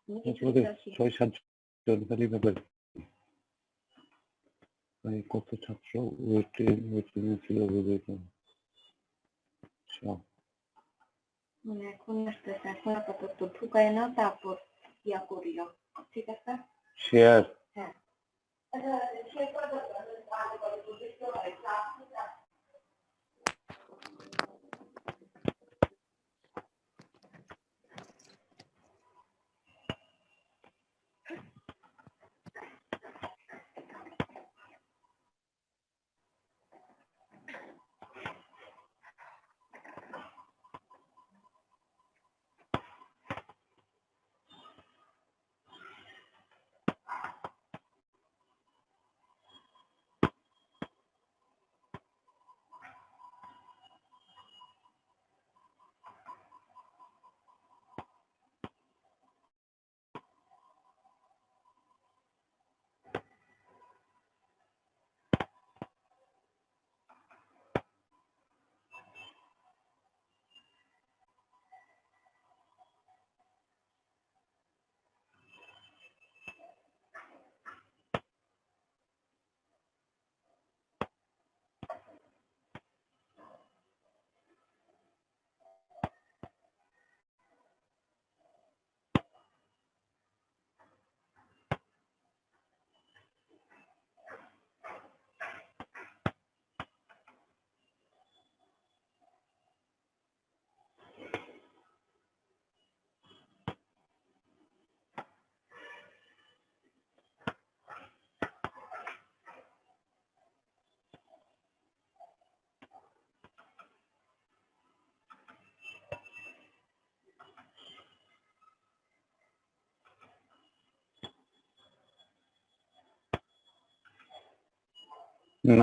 6-7 জন খালি ব্যাপার কত ছাত্র ওয়েটিং ছিল মানে এখন আসতেছে, এখন আপাতত ঢুকায় না, তারপর ইয়া করিও, ঠিক আছে? শেয়ার হ্যাঁ।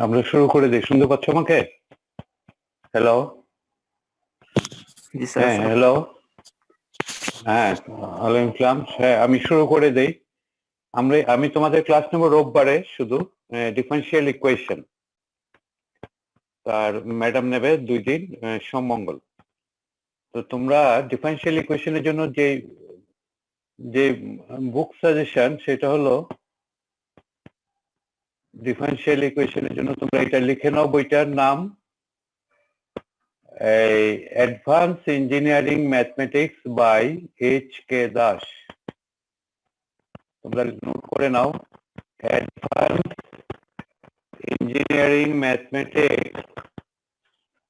আমরা শুরু করে দিই। শুনতে পাচ্ছ আমাকে? হ্যালো, হ্যাঁ হ্যালো, হ্যাঁ ওয়ালাইকুম আসসালাম। হ্যাঁ আমি শুরু করে দেই। আমি তোমাদের ক্লাস নেব রোববারে, শুধু ডিফারেনশিয়াল ইকুয়েশন। আর ম্যাডাম নেবে 2 দিন, সোম মঙ্গল। তো তোমরা ডিফারেনশিয়াল ইকুয়েশনের জন্য যে বুক সাজেশন, সেটা হলো ডিফারেনশিয়াল ইকুয়েশনের জন্য তোমরা এটা লিখে নাও। বইটার নাম advance engineering mathematics by H.K. Das. তোমরা নোট করে নাও, advance engineering mathematics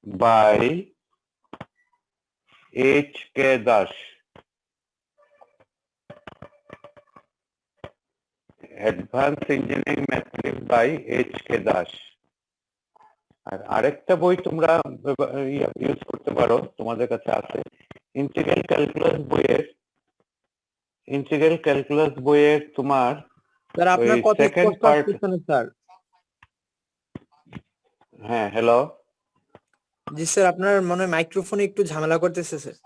by H.K. Das. Advance engineering mathematics by H.K. Das. আর আরেকটা বই তোমরা ইউজ করতে পারো, তোমাদের কাছে আছে, ইন্টিগ্রাল ক্যালকুলাস বইয়ের তোমার স্যার আপনার কথা স্পষ্ট আসছে না স্যার। হ্যাঁ হ্যালো, জি স্যার, আপনার মনে হয় মাইক্রোফোনে একটু ঝামেলা করতেছে স্যার।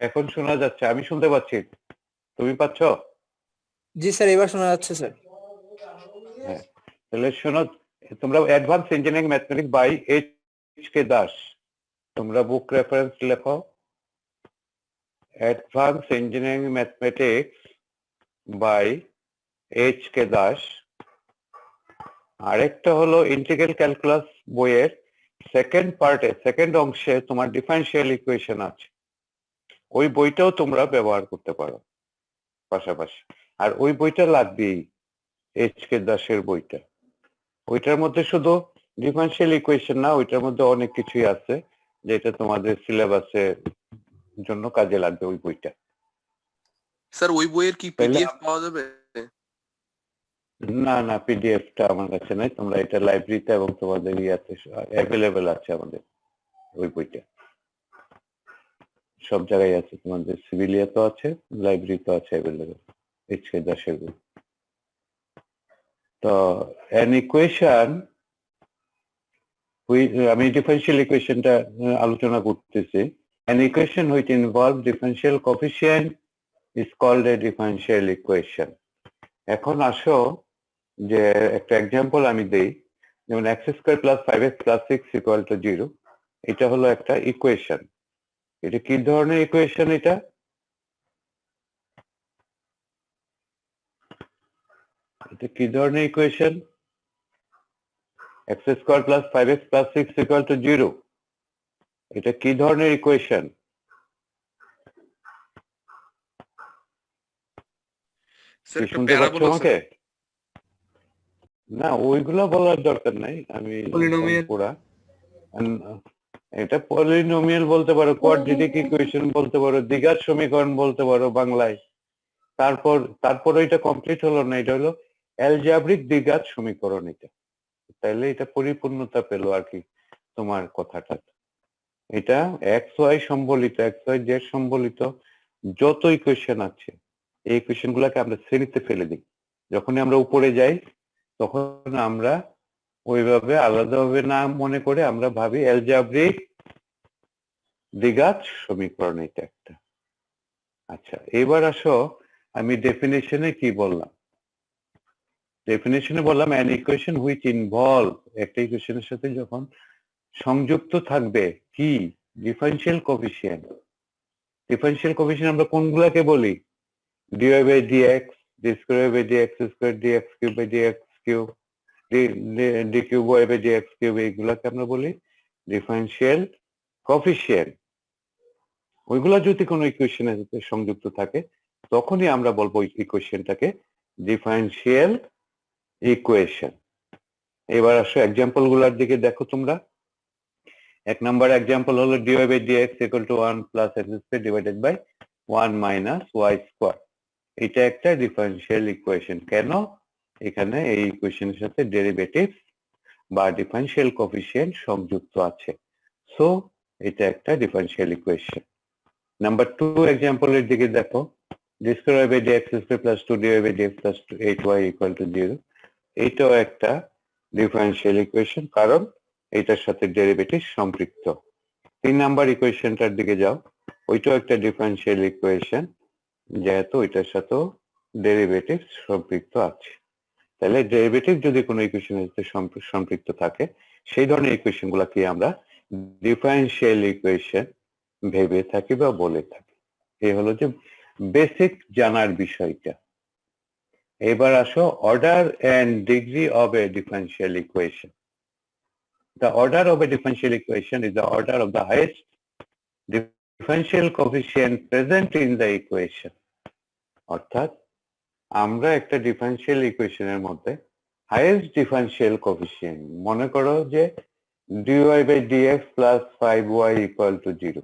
এখন শোনা যাচ্ছে? আমি শুনতে পাচ্ছি, তুমি পাচ্ছ? জি স্যার, এবার শোনা যাচ্ছে স্যার। হ্যাঁ, তাহলে শোনো, তোমরা advance engineering mathematics by H.K. Das, তোমরা বুক রেফারেন্স লেখো, advance engineering mathematics by H.K. Das. আরেকটা হলো ইন্টিগ্রাল ক্যালকুলাস বইয়ের সেকেন্ড অংশে তোমার ডিফারেনশিয়াল ইকুয়েশন আছে, ওই বইটাও তোমরা ব্যবহার করতে পারো পাশাপাশি। আর ওই বইটা লাগবেই, H.K. দাসের বইটা। ওইটার মধ্যে শুধু ডিফারেনশিয়াল ইকুয়েশন না, ওইটার মধ্যে অনেক কিছুই আছে যেটা তোমাদের সিলেবাসের জন্য কাজে লাগবে ওই বইটা। স্যার ওই বইয়ের কি পিডিএফ পাওয়া যাবে? না না, পিডিএফটা আমার কাছে নাই, তোমরা এটা লাইব্রেরিতে এবং তোমাদের ইয়াতে অ্যাভেলেবেল আছে আমাদের ওই বইটা, সব জায়গায় আছে, তোমাদের সিভিলিয়াতেও আছে, লাইব্রেরিতেও আছে অ্যাভেলেবেল, H.K. দাসের বই। তো an equation, আমি ডিফারেনশিয়াল ইকুয়েশনটা আলোচনা করতেছি। an equation which involves differential coefficient is called a differential equation. এখন আসো যে একটা এক্সাম্পল আমি দেই, যেমন x² + 5x + 6 = 0, এটা হলো একটা ইকুয়েশন। এটা কি ধরনের ইকুয়েশন? এটা এটা কি ধরনের equation? x square plus 5x plus 6 equal to 0। এটা কি ধরনের ইকুয়েশন? স্যার কি একটা শুনতে পাচ্ছ প্যারাবোলা আমাকে? না, ওইগুলা বলার দরকার নাই, আমি Polynomial. পুরা এটা পলিনোমিয়াল বলতে পারো, কোয়াড্রেটিক ইকুয়েশন বলতে পারো, দ্বিঘাত সমীকরণ বলতে পারো বাংলায়। তারপর এটা কমপ্লিট হলো না, এটা হলো অ্যালজেব্রিক দ্বিঘাত সমীকরণ। এটা তাইলে এটা পরিপূর্ণতা পেলো আর কি তোমার কথাটা। এটা এক্স ওয়াই সম্বলিত, এক্স ওয়াই জেড সম্বলিত যত ইকুয়েশন আছে, এই ইকুয়েশন গুলাকে আমরা শ্রেণীতে ফেলে দিই। যখনই আমরা উপরে যাই তখন আমরা ওইভাবে আলাদাভাবে না মনে করে আমরা ভাবি অ্যালজেব্রিক দ্বিঘাত সমীকরণ এটা একটা। আচ্ছা, এবার আসো আমি ডেফিনেশনে কি বললাম। ডেফিনেশনে বললাম অ্যান ইকুয়েশন হুইচ ইনভলভ, একটা ইকুয়েশনের সাথে যখন সংযুক্ত থাকবে কি ডিফারেনশিয়াল কোএফিসিয়েন্ট। ডিফারেনশিয়াল কোএফিসিয়েন্ট আমরা কোনগুলাকে বলি? dy by dx, d square by dx square, dx cube by dx cube, d cube y by dx cube, এইগুলাকে আমরা বলি ডিফারেনশিয়াল কোএফিসিয়েন্ট। ওইগুলা যদি কোনো ইকুয়েশনের সাথে সংযুক্ত থাকে তখনই আমরা বলবো ইকুয়েশনটাকে ডিফারেনশিয়াল ইকুয়েশন। এবার আসো এক্সাম্পল গুলার দিকে দেখো তোমরা। এক নাম্বার এক্সাম্পল হলো dy by dx equal to 1 plus x square divided by 1 minus y square. এটা একটা ডিফারেনশিয়াল ইকুয়েশন। কেন? এখানে এই ইকুয়েশনের সাথে ডেরিভেটিভ বা ডিফারেনশিয়াল কোএফিসিয়েন্ট সংযুক্ত আছে, সো এটা একটা ডিফারেনশিয়াল ইকুয়েশন। নাম্বার 2 এক্সাম্পলের দিকে দেখো, d square by dx square plus 2dy by dx plus 8y equal to 0। এইটাও একটা ডিফারেনশিয়াল ইকুয়েশন, কারণ এটার সাথে ডেরিভেটিভ সম্পৃক্ত। 3 নাম্বার ইকুয়েশনটার দিকে যাও, ওইটাও একটা ডিফারেনশিয়াল ইকুয়েশন, যেহেতু ওইটার সাথে ডেরিভেটিভ সম্পৃক্ত আছে। তাহলে ডেরিভেটিভ যদি কোনো ইকুয়েশনের সাথে সম্পৃক্ত থাকে সেই ধরনের ইকুয়েশন গুলাকে আমরা ডিফারেনশিয়াল ইকুয়েশন ভেবে থাকি বা বলে থাকি। এই হলো যে বেসিক জানার বিষয়টা। এবার আসো order and degree of a differential equation. The order of a differential equation is the order of the highest differential coefficient present in the equation. অর্থাৎ আমরা একটা ডিফারেনশিয়াল ইকুয়েশনের মধ্যে হাইয়েস্ট ডিফারেনশিয়াল কোএফিসিয়েন্ট মনে করো যে dy by dx plus 5y equal to 0।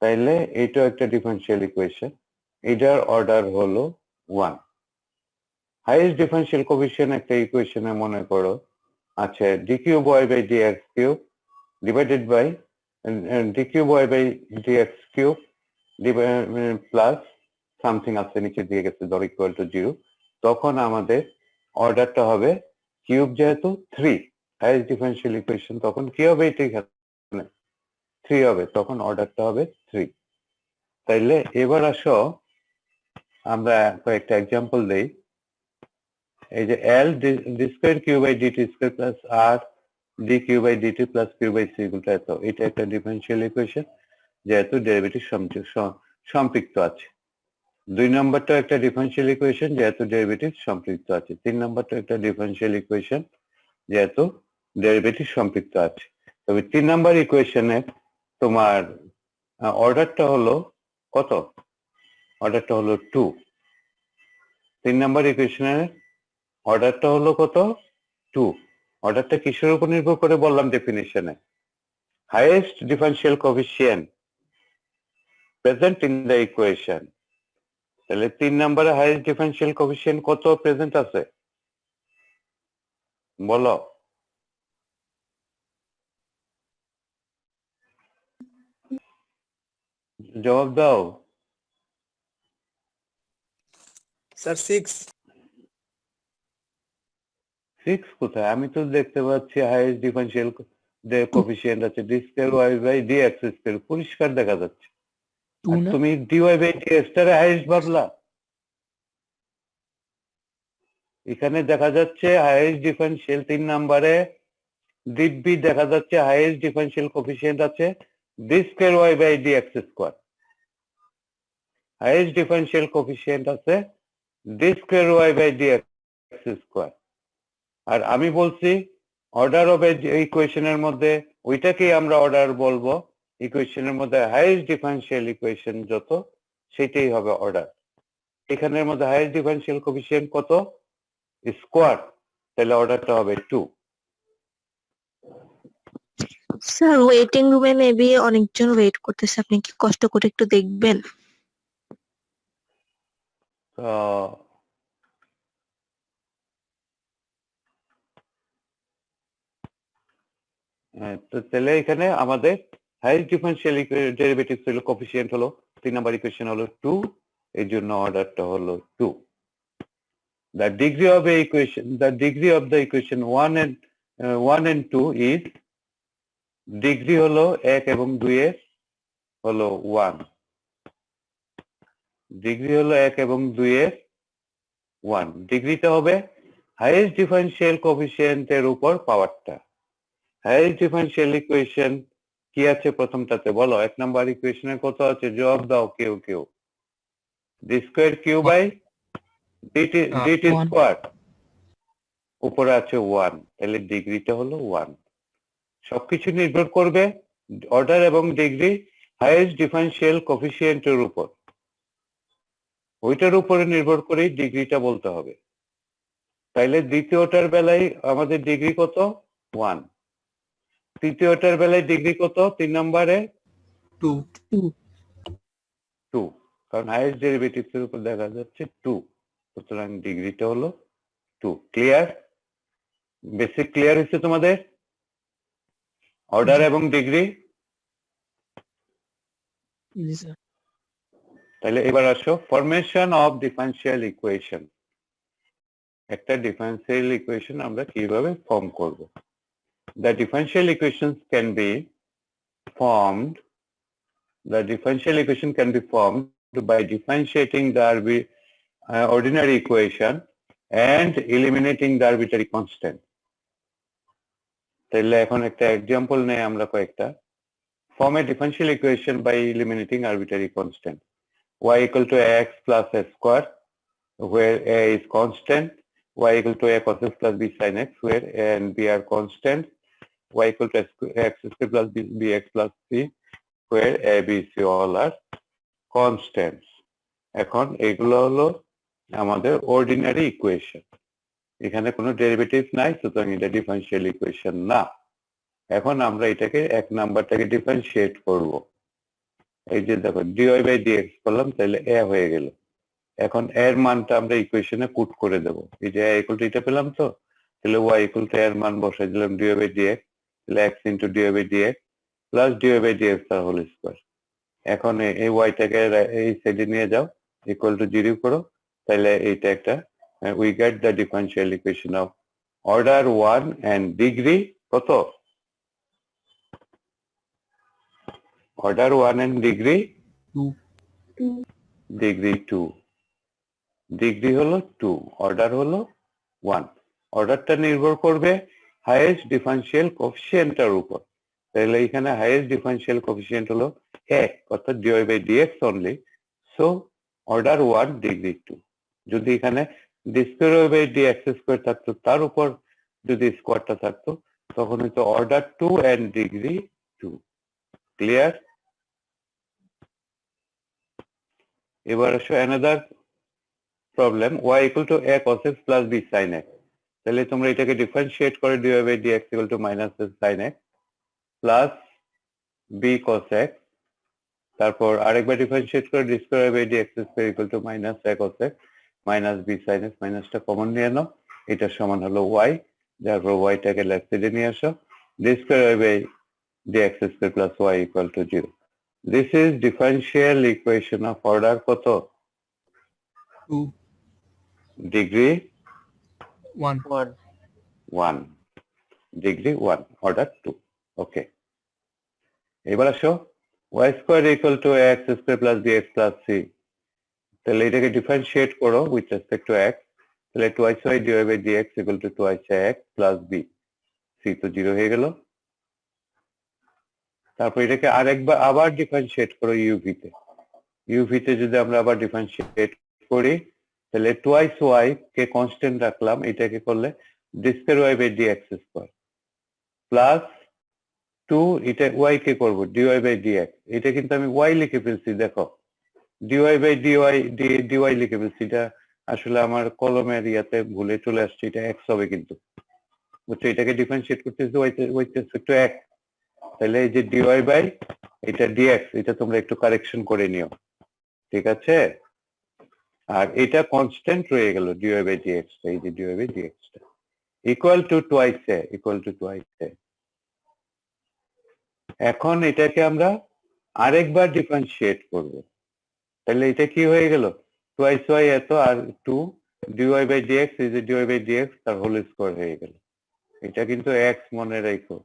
তাইলে এটা একটা ডিফারেনশিয়াল ইকুয়েশন, এটার অর্ডার হলো 1। হাইয়েস্ট ডিফারেনশিয়াল কোএফিসিয়েন্ট একটা ইকুয়েশনে মনে করো আচ্ছা d cube y by dx cube divided by d cube y by dx cube plus something আছে নিচে দিয়ে গেছে ধর ইকুয়াল টু 0। তখন আমাদের অর্ডারটা হবে কিউব, যেহেতু 3 হাইয়েস্ট ডিফারেনশিয়াল ইকুয়েশন, তখন কি হবে? এটা এখানে 3 হবে, তখন অর্ডারটা হবে 3। তাইলে এবার আসো আমরা কয়েকটা এক্সাম্পল দেই। এই যে l d square q by dt square plus r d q by dt plus q by c গুলো এত, এটা একটা ডিফারেনশিয়াল ইকুয়েশন যেহেতু ডেরিভেটিভ সম্পৃক্ত আছে। 2 নম্বরটা একটা ডিফারেনশিয়াল ইকুয়েশন যেহেতু ডেরিভেটিভ সম্পৃক্ত আছে। 3 নম্বরটা একটা ডিফারেনশিয়াল ইকুয়েশন যেহেতু ডেরিভেটিভ সম্পৃক্ত আছে। তবে 3 নাম্বার ইকুয়েশনের তোমার অর্ডারটা হলো কত? অর্ডারটা হলো 2। 3 নাম্বার ইকুয়েশনের অর্ডারটা হলো কত? 2। অর্ডারটা কিসের উপর নির্ভর করে বললাম ডেফিনিশনে? Highest differential coefficient present in the equation. তাহলে 3 নম্বরে হাইয়েস্ট ডিফারেনশিয়াল কোএফিসিয়েন্ট কত প্রেজেন্ট আছে বলো? জবাব দাও। স্যার 6। 6 কোথায়? আমি তো দেখতে পাচ্ছি হাইয়েস্ট ডিফারেনশিয়াল কোএফিসিয়েন্ট আছে d square y by dx square, পরিষ্কার দেখা যাচ্ছে। আর তুমি dy বাই dx টারে হাইয়েস্ট ভাবলা। এখানে দেখা যাচ্ছে হাইয়েস্ট ডিফারেনশিয়াল 3 নম্বরে দিব্যি দেখা যাচ্ছে হাইয়েস্ট ডিফারেনশিয়াল কোএফিসিয়েন্ট আছে d square y by dx square. Highest differential coefficient আছে d square y by dx square. আর আমি বলছি অর্ডার অফ ইকুয়েশনের মধ্যে ওইটাকেই আমরা অর্ডার বলবো, ইকুয়েশনের মধ্যে হাইয়েস্ট ডিফারেনশিয়াল ইকুয়েশন যত সেটাই হবে অর্ডার। এখানের মধ্যে হাইয়েস্ট ডিফারেনশিয়াল কোফিসিয়েন্ট কত? স্কোয়ার, তাহলে অর্ডারটা হবে 2। স্যার ওয়েটিং রুমে মেবি অনেকজন ওয়েট করতেছে, আপনি কি কষ্ট করে একটু দেখবেন? তো তাহলে এখানে আমাদের হাইয়েস্ট ডিফারেনশিয়াল ডেরিভেটিভ হলো কোফিসিয়েন্ট হলো 3 নাম্বার ইকুয়েশন হলো 2, এর জন্য অর্ডারটা হলো 2। The degree of the equation 1 and 2 is degree হলো 1 এবং 2 এর হলো 1। ডিগ্রি হলো 1 এবং 2 এর 1। ডিগ্রিটা হবে হাইয়েস্ট ডিফারেনশিয়াল কোফিসিয়েন্টের উপর পাওয়ারটা। হাইয়েস্ট ডিফারেনশিয়াল ইকুয়েশন কি আছে প্রথমটাতে বলো? 1 নাম্বার ইকুয়েশনে কত আছে? জবাব দাও কেউ কেউ। d square q by dt square, উপরে আছে 1, তাহলে ডিগ্রিটা হলো 1। সবকিছু নির্ভর করবে অর্ডার এবং ডিগ্রি হাইয়েস্ট ডিফারেনশিয়াল কোফিসিয়েন্টের উপর, ওইটার উপরে নির্ভর করেই ডিগ্রিটা বলতে হবে। তাইলে দ্বিতীয়টার বেলায় আমাদের ডিগ্রি কত? 1। তৃতীয়টার বেলায় ডিগ্রি কত? 3 নম্বরে 2, কারণ হাইয়েস্ট ডেরিভেটিভস এর উপর দেখা যাচ্ছে 2, সুতরাং ডিগ্রিটা হলো 2। ক্লিয়ার? বেসিক ক্লিয়ার হয়েছে তোমাদের অর্ডার এবং ডিগ্রি? তাহলে এবার আসো ফরমেশন অফ ডিফারেনশিয়াল ইকুয়েশন। একটা ডিফারেনশিয়াল ইকুয়েশন আমরা কিভাবে ফর্ম করব? The differential equation can be formed by differentiating the ordinary equation and eliminating the arbitrary constant. তাহলে এখন একটা এক্সাম্পল নেই আমরা কয়েকটা। Form a differential equation by eliminating arbitrary constant. Y equal to x plus a square, where a is constant. Y equal to a cos x plus b sin x, where a and b are constant. Y equal to x square plus bx plus c, where a, b, c all are constants. এখন এগুলো হলো আমাদের ordinary equation, এখানে কোনো derivative নাই, সুতরাং এটা differential equation না। এখন আমরা এটাকে 1 নাম্বারটাকে ডিফারেনশিয়েট করব। এই যে দেখো dy বাই dx করলাম, তাহলে a হয়ে গেল। এখন এর মানটা আমরা ইকুয়েশনে পুট করে দেব। এই যে a ইকুয়াল টু এটা পেলাম, তো তাহলে y ইকুয়াল টু এর মান বসাই দিলাম dy বাই dx, তাহলে x into dy by dx plus dy by dx তার হোল স্কয়ার। এখন এই y টাকে এই সাইডে নিয়ে যাও, ইকুয়াল টু 0 করো, তাহলে এইটা একটা we get the differential equation of order 1 and degree কত? order 1 and degree 2 degree 2, degree হলো 2, অর্ডার হলো 1। অর্ডারটা নির্ভর করবে হাইয়েস্ট ডিফারেনশিয়াল কোফিসিয়েন্টের উপর। তাহলে এখানে হাইয়েস্ট ডিফারেনশিয়াল কোফিসিয়েন্ট হলো 1, অর্থাৎ dy by dx only, so order 1 degree 2। যদি এখানে d square by dx square থাকতো, তার উপর যদি স্কয়ারটা থাকতো, তখন হয়তো অর্ডার 2 এন্ড ডিগ্রি 2। ক্লিয়ার? এবার আসো another problem, y equal to a cos x plus b sin x। তাহলে তোমরা এটাকে ডিফারেনশিয়েট করে dy by dx equal to minus a sin x plus b cos x, তারপর আরেকবার ডিফারেনশিয়েট করে d square by dx square equal to minus a cos x minus b sin x, মাইনাসটা common নিয়ে নাও, এটা সমান হলো y, তারপর y টাকে লেফট সাইডে নিয়ে আসো, d square by dx square plus y equal to 0। This is differential equation of order কত? 2 ডিগ্রি 1 1, ডিগ্রি 1, অর্ডার 2। ওকে, এবার আসো y square equal to x square plus bx plus c। তাহলে এটাকে ডিফারেনশিয়েট করো উইথ রেসপেক্ট টু x, তাহলে twice y dy by dx equal two twice x plus b, c তো 0 হয়ে গেল। তারপর এটাকে আরেকবার আবার ডিফারেনশিয়েট করো uv তে। uv তে যদি আমরা আবার ডিফারেনশিয়েট করি, তাহলে টুয়াইস ওয়াই কে কনস্ট্যান্ট রাখলাম, এটাকে করলে d square y by d x square plus 2 এটা ওয়াই কে করব ডিওয়াই বাই ডিএক্স, এটা কিন্তু আমি ওয়াই লিখে ফেলছি, দেখো ডিওয়াই বাই ডিওয়াই লিখে ফেলছি, এটা আসলে আমার কলমের ইয়াতে ভুলে চলে আসছে, এটা এক্স হবে কিন্তু, বুঝছো? এটাকে ডিফারেন্সিয়েট করতেছি ওয়াইতে একটু এক, তাহলে এই যে ডিওয়াই বাই এটা ডিএক্স, এটা তোমরা একটু কারেকশন করে নিও, ঠিক আছে? আর এটা কনস্ট্যান্ট রয়ে গেল ডিওয়াই বাই ডিএক্স, এই যে ডিওয়াই বাই ডিএক্স টা ইকুয়াল টু টুয়াইস। এখন এটাকে আমরা আরেকবার ডিফারেন্সিয়েট করব, তাহলে এটা কি হয়ে গেল টুয়াইস ওয়াই এত আর 2 ডিওয়াই বাই ডিএক্স, এই যে ডিওয়াই বাই ডিএক্স তার হোল স্কয়ার হয়ে গেল, এটা কিন্তু এক্স মনে রাখো,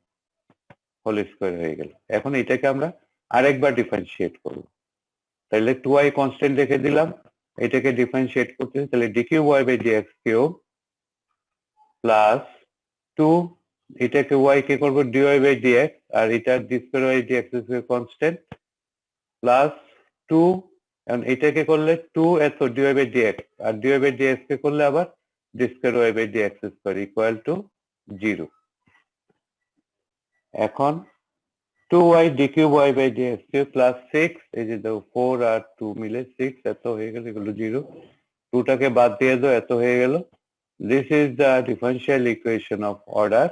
হোল স্কয়ার হয়ে গেল। এখন এটাকে আমরা আরেকবার ডিফারেন্সিয়েট করব, তাহলে 2y কনস্ট্যান্ট রেখে দিলাম, এটাকে ডিফারেন্সিয়েট করতে, তাহলে d cube y by dx cube plus 2 এটাকে y কে করব ডিওয়াই বাই ডিএক্স, আর এটা d square y dx constant plus 2, এখন এটাকে করলে 2 এত ডিওয়াই বাই ডিএক্স, আর ডিওয়াই বাই ডিএক্স কে করলে আবার d square y by dx square equal to 0। এখন 2y d cube y by dx cube plus 6, এই যে দেখো 4 আর 2 মিলে 6 এত হয়ে গেল, এগুলো 0, 2টাকে বাদ দিয়ে দাও, এত হয়ে গেল। This is the differential equation of order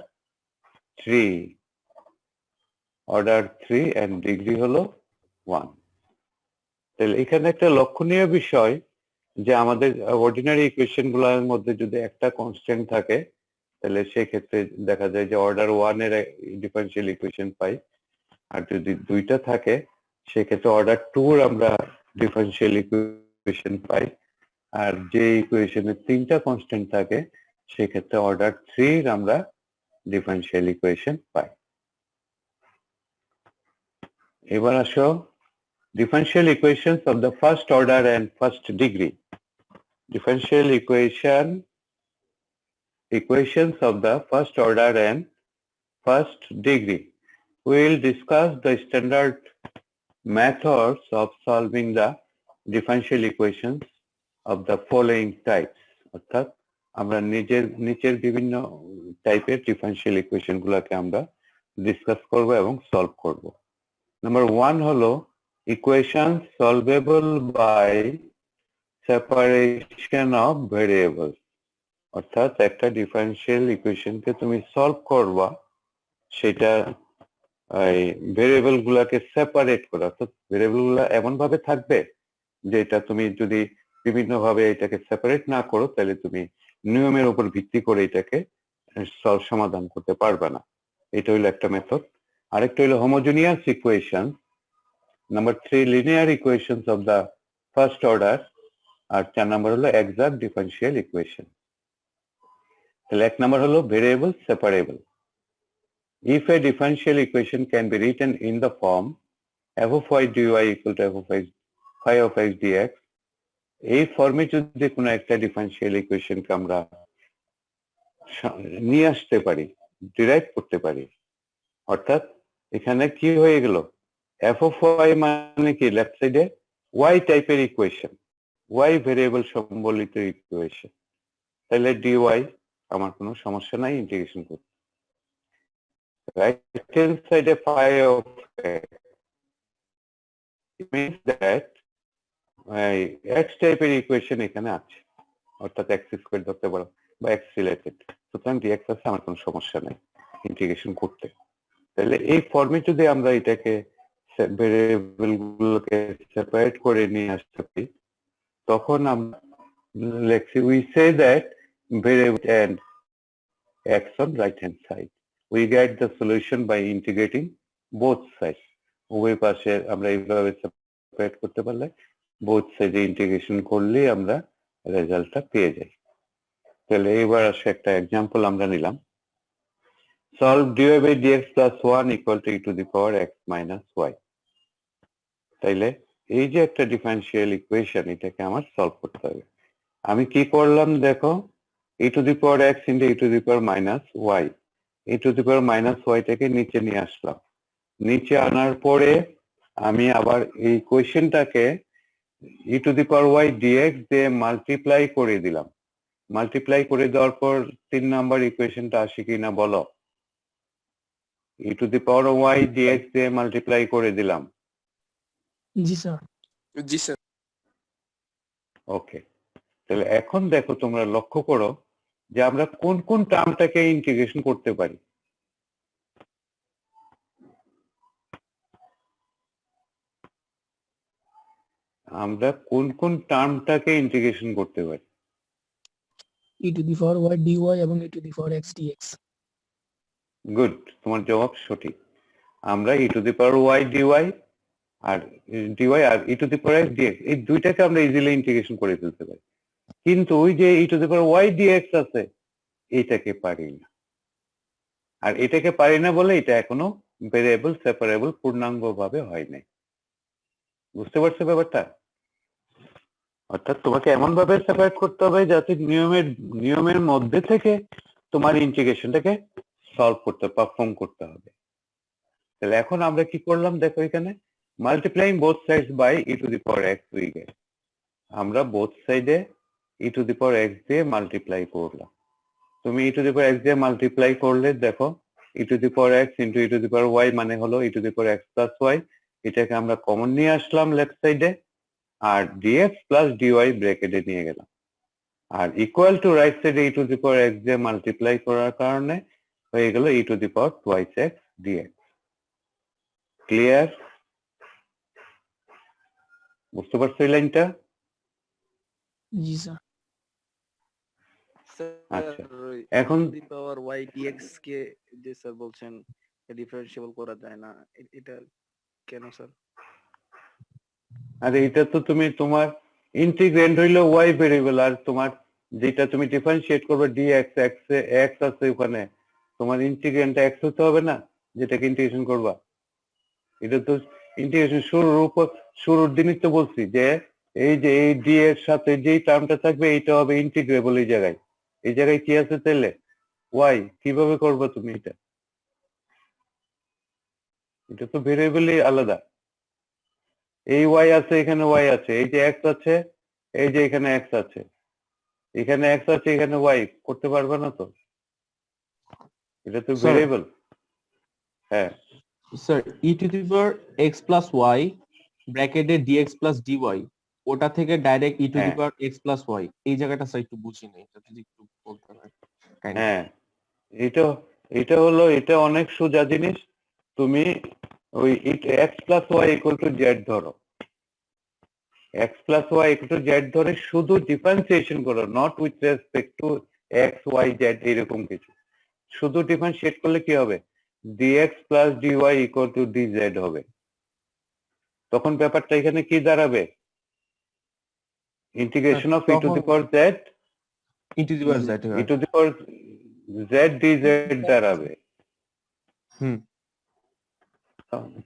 3 and degree হলো 1। তাহলে এখানে একটা লক্ষণীয় বিষয় যে আমাদের অর্ডিনারি ইকুয়েশন গুলোর মধ্যে যদি একটা কনস্ট্যান্ট থাকে, তাহলে সেই ক্ষেত্রে দেখা যায় যে অর্ডার 1 এর ডিফারেনশিয়াল ইকুয়েশন পাই, আর যদি দুইটা থাকে সেক্ষেত্রে অর্ডার 2 এর আমরা ডিফারেনশিয়াল ইকুয়েশন পাই, আর যে ইকুয়েশনে 3টা কনস্ট্যান্ট থাকে সেক্ষেত্রে অর্ডার 3 এর আমরা ডিফারেনশিয়াল ইকুয়েশন পাই। এবার আসো differential equations of the first order and first degree. Differential equations of the first order and first degree. We will discuss the standard methods of solving the differential equations of the following types. অর্থাৎ আমরা নিচের বিভিন্ন টাইপের differential equation গুলোকে আমরা discuss করব এবং solve করব। নাম্বার 1 হলো equations solvable by separation of variables, অর্থাৎ একটা ডিফারেনশিয়াল ইকুয়েশনকে তুমি সলভ করবা, সেটা ভেরিয়েবল গুলাকে সেপারেট করা, অর্থাৎ ভেরিয়েবল গুলা এমন ভাবে থাকবে যে এটা তুমি যদি বিভিন্ন ভাবে এটাকে সেপারেট না করো তাহলে তুমি নিয়মের উপর ভিত্তি করে এটাকে সমাধান করতে পারবে না। এটা হলো একটা মেথড। আরেকটা হলো homogeneous equation. Number 3 linear equations of the first order, আর 4 নাম্বার হলো এক্সাক্ট ডিফারেনশিয়াল ইকুয়েশন। তাহলে 1 নাম্বার হলো variable separable. If a differential equation can be written in the form f of y dy equal to f of x phi of x dx, এই ফর্মে যদি কোনো একটা differential ইকুয়েশনকে আমরা নিয়ে আসতে পারি, ডিরাইভ করতে পারি, অর্থাৎ এখানে কি হয়ে গেল f of y মানে কি লেফট সাইডে y টাইপের ইকুয়েশন, y ভেরিয়েবল সম্বলিত ইকুয়েশন, তাহলে dy আমার কোনো সমস্যা নাই ইন্টিগ্রেশন করতে। right hand side a phi of x, it means that x type এর ইকুয়েশন এখানে আছে, অর্থাৎ x স্কয়ার ধরতে পারো বা x রিলেটেড, সুতরাং dx আছে, আমার কোনো সমস্যা নাই ইন্টিগ্রেশন করতে। তাহলে এই ফর্মে যদি আমরা এটাকে ভেরিয়েবল গুলোকে সেপারেট করে নিয়ে আসতে পারি, তখন আমরা লিখছি we say that variable and x on right hand side, we get the solution by integrating both sides. উভয় পাশে আমরা এইভাবে সেপারেট করতে পারলে both side ইন্টিগ্রেশন করলে আমরা রেজাল্টটা পেয়ে যাই। তাহলে এবার আসে একটা एग्जांपल আমরা নিলাম, solve dy by dx plus 1 equal to e to the power x minus y। তাইলে এই যে একটা ডিফারেনশিয়াল ইকুয়েশন, এটাকে আমার সলভ করতে হবে। আমি কি করলাম দেখো, e to the power x into e to the power minus y, e to the power minus y টাকে নিচে নিয়ে আসলাম। নিচে আনার পরে আমি আবার এই ইকুয়েশনটাকে e to the power y dx দিয়ে মাল্টিপ্লাই করে দিলাম, মাল্টিপ্লাই করে দেওয়ার পর 3 নাম্বার ইকুয়েশনটা আসে কিনা বলো। E to the power y dx দিয়ে মাল্টিপ্লাই করে দিলাম, জি স্যার। জি স্যার। ওকে। তাহলে এখন দেখো, তোমরা লক্ষ্য করো যে আমরা কোন কোন টার্মটাকে ইন্টিগ্রেশন করতে পারি। আমরা কোন কোন টার্মটাকে ইন্টিগ্রেশন করতে পারি? e to the power y dy এবং e to the power x dx। Good, তোমার জবাব সঠিক। আমরা e to the power y dy আর ডিওয়াই আর e to the power x dx এই দুইটাকে আমরা ইজিলি ইন্টিগ্রেশন করে ফেলতে পারি, কিন্তু ওই যে e to the power y dx আছে এইটাকে পারি না। আর এটাকে পারি না বলে এটা এখনো ভেরিয়েবল সেপারেবল পূর্ণাঙ্গ ভাবে হয় নাই। বুঝতে পারছো ব্যাপারটা? অর্থাৎ তোমাকে এমন ভাবে সেপারেট করতে হবে যাতে নিয়মের মধ্যে থেকে তোমার ইন্টিগ্রেশনটাকে সলভ করতে পারফর্ম করতে হবে। তাহলে এখন আমরা কি করলাম দেখো, এখানে multiplying both sides by e to the power x we get. আমরা বোথ সাইডে e to the power x দিয়ে মাল্টিপ্লাই করলাম। তুমি e to the power x দিয়ে মাল্টিপ্লাই করলে দেখো e to the power x into e to the power y মানে হলো e to the power x plus y. এটাকে আমরা কমন নিয়ে আসলাম লেফট সাইডে, আর ডিএক্স প্লাস ডিওয়াই ব্র্যাকেটে নিয়ে গেলাম। আর ইকুয়াল টু রাইট সাইডে e to the power x দিয়ে মাল্টিপ্লাই করার কারণে হয়ে গেল e to the power twice x dx. Clear? বুঝতে পারছো এই লাইনটা? জি স্যার। আচ্ছা, স্যার এখন দি পাওয়ার ওয়াই ডিএক্স কে যে স্যার বলছেন ডিফারেন্সিয়েবল করা যায় না, এটা কেন স্যার? আর এটা তো তুমি তোমার ইন্টিগ্রেন্ড হইলো ওয়াই ভেরিয়েবল, আর তোমার যেটা তুমি ডিফারেন্সিয়েট করবে ডিএক্স এক্স এক্স আছে ওখানে, তোমার ইন্টিগ্রেন্ডটা এক্স হতে হবে না যেটাকে ইন্টিগ্রেশন করবা। এটা তো ইন্টিগ্রেশন শুরুর দিনই তো বলছি যে এই যে এই ডি এর সাথে যেই টার্মটা থাকবে এইটা হবে ইন্টিগ্রেবল। এই জায়গায় কি আছে তাহলে ওয়াই। কিভাবে করবে তুমি এটা? এটা তো ভেরিয়েবলই আলাদা। এই ওয়াই আছে, এখানে ওয়াই আছে, এই যে এক্স আছে, এই যে এখানে এক্স আছে, এখানে এক্স আছে, এখানে ওয়াই করতে পারবে না তো, এটা তো Sir. ভেরিয়েবল। হ্যাঁ sir e to the power x plus y ব্র্যাকেটে ডিএক্স প্লাস ডিওয়াই, ওটা থেকে ডাইরেক্ট ই টু দি হ্যাঁ। পাওয়ার এক্স প্লাস ওয়াই, এই জায়গাটা স্যার একটু বুঝি নাই, এটা যদি একটু বলতেন আর কি। Kindly. হ্যাঁ, এটা হলো, এটা অনেক সোজা জিনিস। তুমি ওই x plus y equal to z ধরো, x plus y equal to z ধরে শুধু ডিফারেন্সিয়েশন করো, not with respect to x y z এরকম কিছু। শুধু ডিফারেন্সিয়েট করলে কি হবে? Dx plus dy equal to dz হবে। তখন ব্যাপারটা এখানে কি দাঁড়াবে? Integration of e to the power z e to the power z. E to the power z dz দাঁড়াবে। হুম।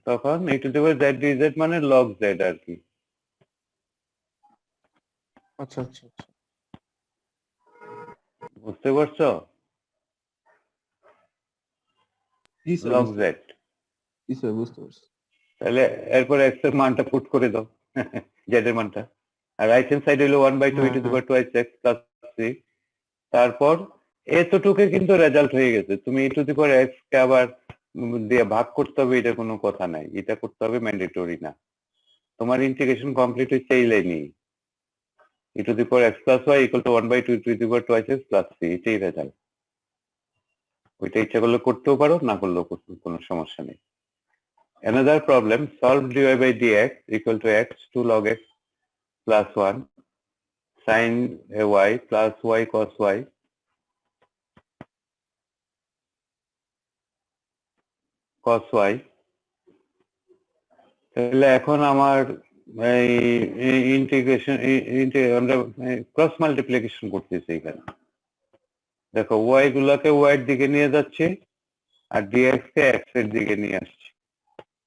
তখন e to the power z DZ মানে log Z আর কি। আচ্ছা আচ্ছা আচ্ছা। বুঝতে পারছো? জি স্যার, লগ জেড। জি স্যার বুঝতে পারছি। তাহলে এরপর এক্স এর মানটা পুট করে দাও, জেড এর মানটা। আর রাইট হ্যান্ড সাইড হলো 1/2 e to the power twice x plus 3। তারপর এতটুকু কিন্তু রেজাল্ট হয়ে গেছে। তুমি e to the power x কে আবার দিয়ে ভাগ করতে হবে এটা কোনো কথা নাই, এটা করতে হবে ম্যান্ডেটরি না। তোমার ইন্টিগ্রেশন কমপ্লিট হচ্ছে এই লাইনেই, e to the power x plus y equal to 1/2 e to the power twice x plus 3, এটাই রেজাল্ট। ওইটা ইচ্ছা করলে করতেও পারো, না করলেও কোনো সমস্যা নেই। Another problem, solve dy by dx equal to x 2 log x plus 1 sin a y plus y cos y cos y। তাহলে এখন আমার এই ইন্টিগ্রেশন আমরা ক্রস মাল্টিপ্লিকেশন করতেছি এখানে। দেখো y গুলাকে y এর দিকে নিয়ে যাচ্ছে আর dx কে x এর দিকে নিয়ে আসছে।